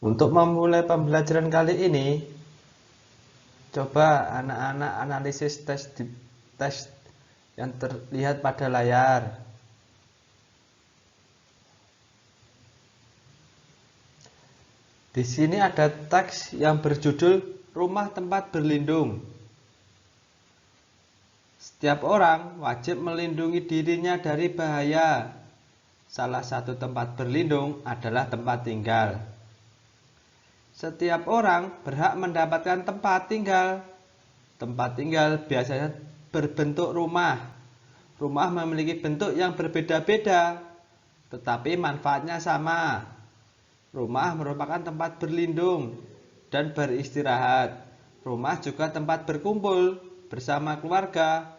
Untuk memulai pembelajaran kali ini, coba anak-anak analisis tes yang terlihat pada layar. Di sini ada teks yang berjudul Rumah Tempat Berlindung. Setiap orang wajib melindungi dirinya dari bahaya. Salah satu tempat berlindung adalah tempat tinggal. Setiap orang berhak mendapatkan tempat tinggal. Tempat tinggal biasanya berbentuk rumah. Rumah memiliki bentuk yang berbeda-beda, tetapi manfaatnya sama. Rumah merupakan tempat berlindung dan beristirahat. Rumah juga tempat berkumpul bersama keluarga.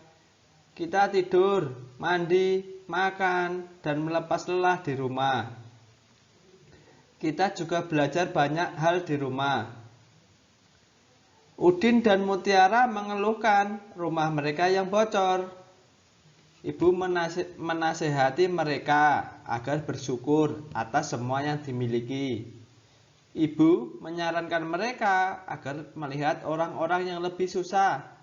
Kita tidur, mandi, makan, dan melepas lelah di rumah. Kita juga belajar banyak hal di rumah. Udin dan Mutiara mengeluhkan rumah mereka yang bocor. Ibu menasehati mereka agar bersyukur atas semua yang dimiliki. Ibu menyarankan mereka agar melihat orang-orang yang lebih susah.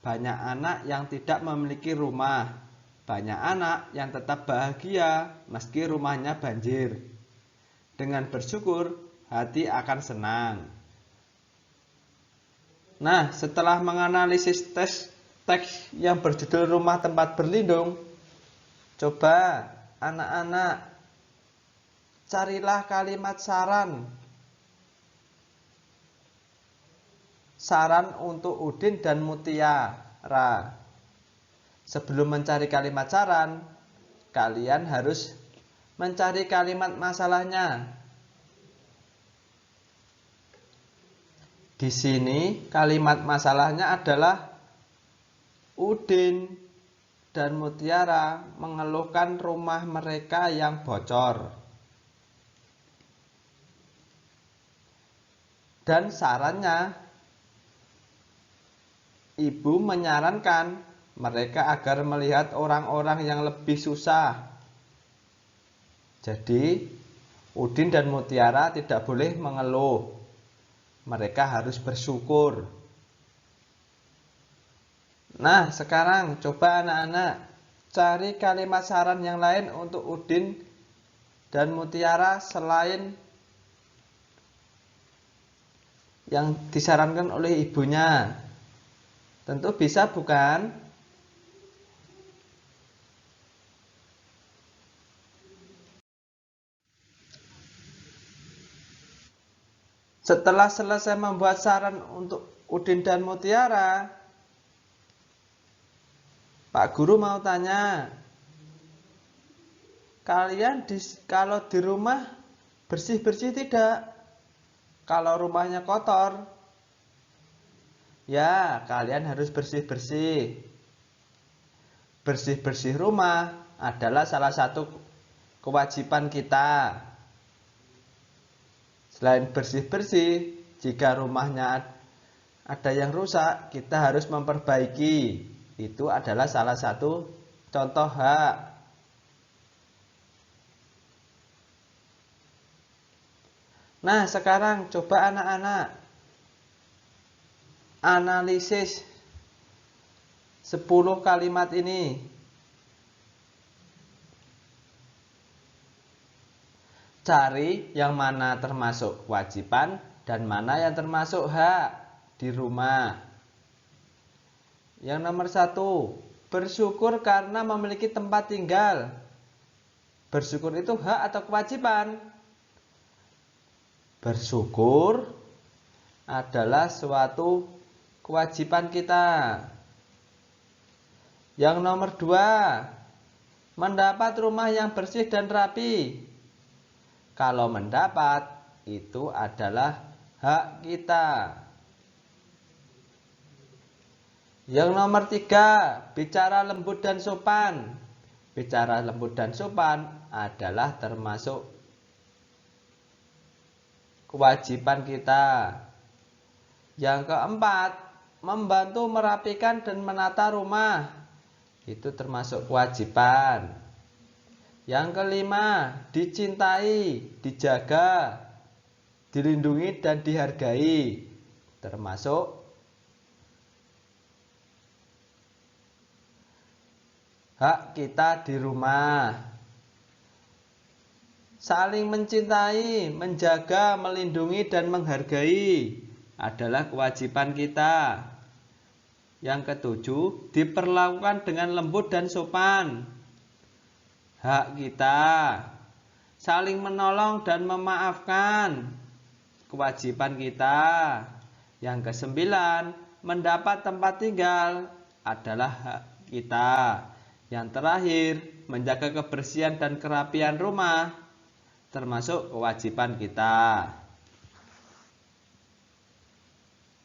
Banyak anak yang tidak memiliki rumah. Banyak anak yang tetap bahagia meski rumahnya banjir. Dengan bersyukur, hati akan senang. Nah, setelah menganalisis teks yang berjudul Rumah Tempat Berlindung, coba anak-anak carilah kalimat saran. Saran untuk Udin dan Mutiara. Sebelum mencari kalimat saran, kalian harus mencari kalimat masalahnya. Di sini kalimat masalahnya adalah Udin dan Mutiara mengeluhkan rumah mereka yang bocor. Dan sarannya, ibu menyarankan mereka agar melihat orang-orang yang lebih susah. Jadi, Udin dan Mutiara tidak boleh mengeluh. Mereka harus bersyukur. Nah, sekarang coba anak-anak cari kalimat saran yang lain untuk Udin dan Mutiara selain yang disarankan oleh ibunya. Tentu bisa, bukan? Setelah selesai membuat saran untuk Udin dan Mutiara, Pak Guru mau tanya, kalian kalau di rumah bersih-bersih tidak? Kalau rumahnya kotor, ya kalian harus bersih-bersih. Bersih-bersih rumah adalah salah satu kewajiban kita. Selain bersih-bersih, jika rumahnya ada yang rusak, kita harus memperbaiki. Itu adalah salah satu contoh hak. Nah, sekarang coba anak-anak analisis 10 kalimat ini. Cari yang mana termasuk kewajiban dan mana yang termasuk hak di rumah. Yang nomor 1, bersyukur karena memiliki tempat tinggal. Bersyukur itu hak atau kewajiban? Bersyukur adalah suatu kewajiban kita. Yang nomor 2, mendapat rumah yang bersih dan rapi. Kalau mendapat, itu adalah hak kita. Yang nomor 3, bicara lembut dan sopan. Bicara lembut dan sopan adalah termasuk kewajiban kita. Yang keempat, membantu merapikan dan menata rumah. Itu termasuk kewajiban. Yang kelima, dicintai, dijaga, dilindungi dan dihargai, termasuk hak kita di rumah. Saling mencintai, menjaga, melindungi, dan menghargai adalah kewajiban kita. Yang ketujuh, diperlakukan dengan lembut dan sopan. Hak kita, saling menolong dan memaafkan, kewajiban kita. Yang kesembilan, mendapat tempat tinggal adalah hak kita. Yang terakhir, menjaga kebersihan dan kerapian rumah, termasuk kewajiban kita.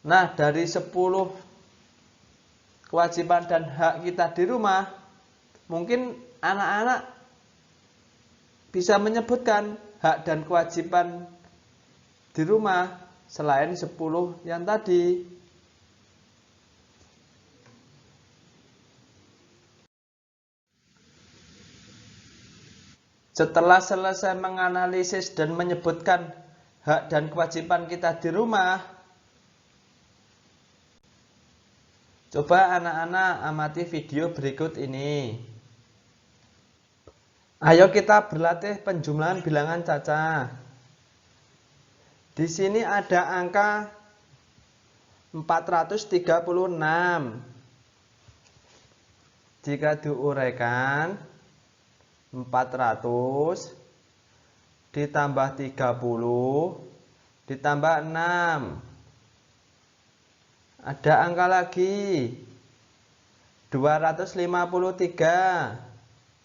Nah, dari 10 kewajiban dan hak kita di rumah, mungkin anak-anak bisa menyebutkan hak dan kewajiban di rumah selain 10 yang tadi. Setelah selesai menganalisis dan menyebutkan hak dan kewajiban kita di rumah, coba anak-anak amati video berikut ini. Ayo kita berlatih penjumlahan bilangan cacah. Di sini ada angka 436. Jika diuraikan, 400 ditambah 30 ditambah 6. Ada angka lagi, 253.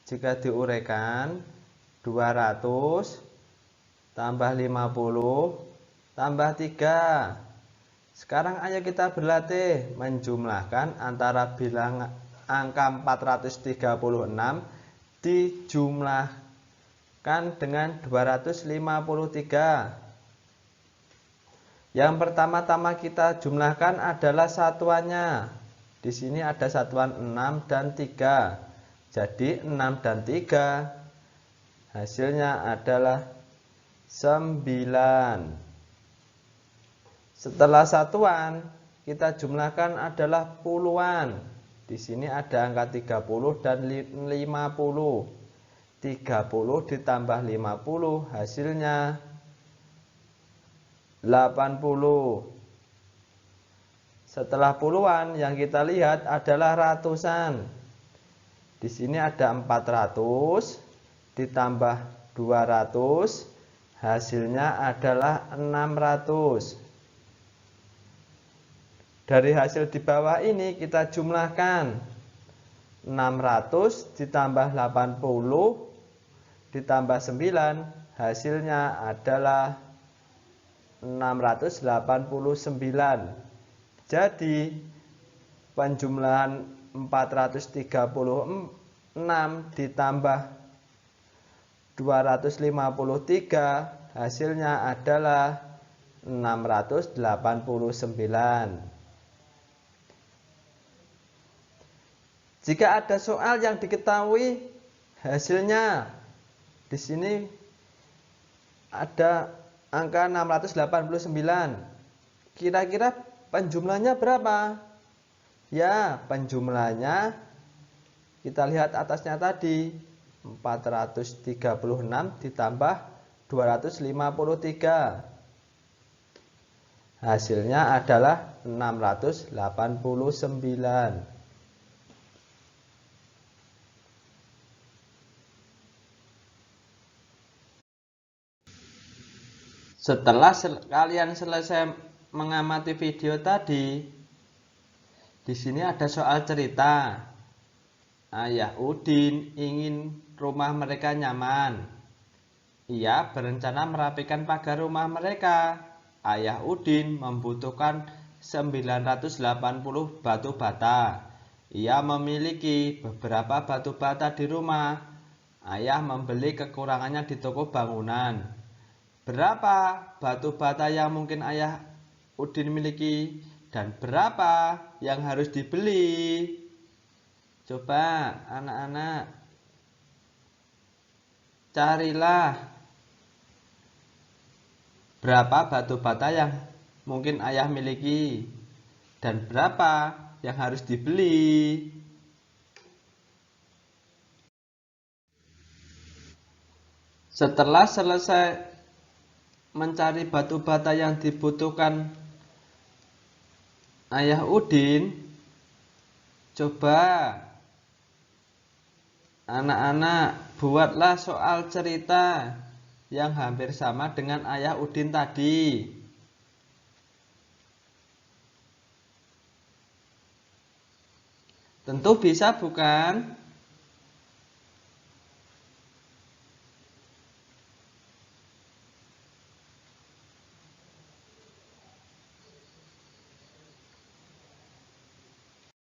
Jika diuraikan, 200 tambah 50 tambah 3. Sekarang ayo kita berlatih menjumlahkan antara bilangan angka 436 dijumlahkan dengan 253. Yang pertama-tama kita jumlahkan adalah satuannya. Di sini ada satuan 6 dan 3. Jadi 6 dan 3 hasilnya adalah 9. Setelah satuan kita jumlahkan adalah puluhan. Di sini ada angka 30 dan 50. 30 ditambah 50 hasilnya 80. Setelah puluhan yang kita lihat adalah ratusan. Di sini ada 400 ditambah 200 hasilnya adalah 600. Dari hasil di bawah ini kita jumlahkan 600 ditambah 80 ditambah 9 hasilnya adalah 689. Jadi penjumlahan 436 ditambah 253 hasilnya adalah 689. Jika ada soal yang diketahui hasilnya, di sini ada angka 689. Kira-kira penjumlahnya berapa? Ya, penjumlahnya kita lihat atasnya tadi, 436 ditambah 253. Hasilnya adalah 689. Setelah kalian selesai mengamati video tadi, di sini ada soal cerita. Ayah Udin ingin rumah mereka nyaman. Ia berencana merapikan pagar rumah mereka. Ayah Udin membutuhkan 980 batu bata. Ia memiliki beberapa batu bata di rumah. Ayah membeli kekurangannya di toko bangunan. Berapa batu bata yang mungkin Ayah Udin miliki dan berapa yang harus dibeli? Coba anak-anak carilah berapa batu bata yang mungkin ayah miliki dan berapa yang harus dibeli. Setelah selesai mencari batu bata yang dibutuhkan ayah Udin, coba anak-anak buatlah soal cerita yang hampir sama dengan ayah Udin tadi. Tentu bisa bukan?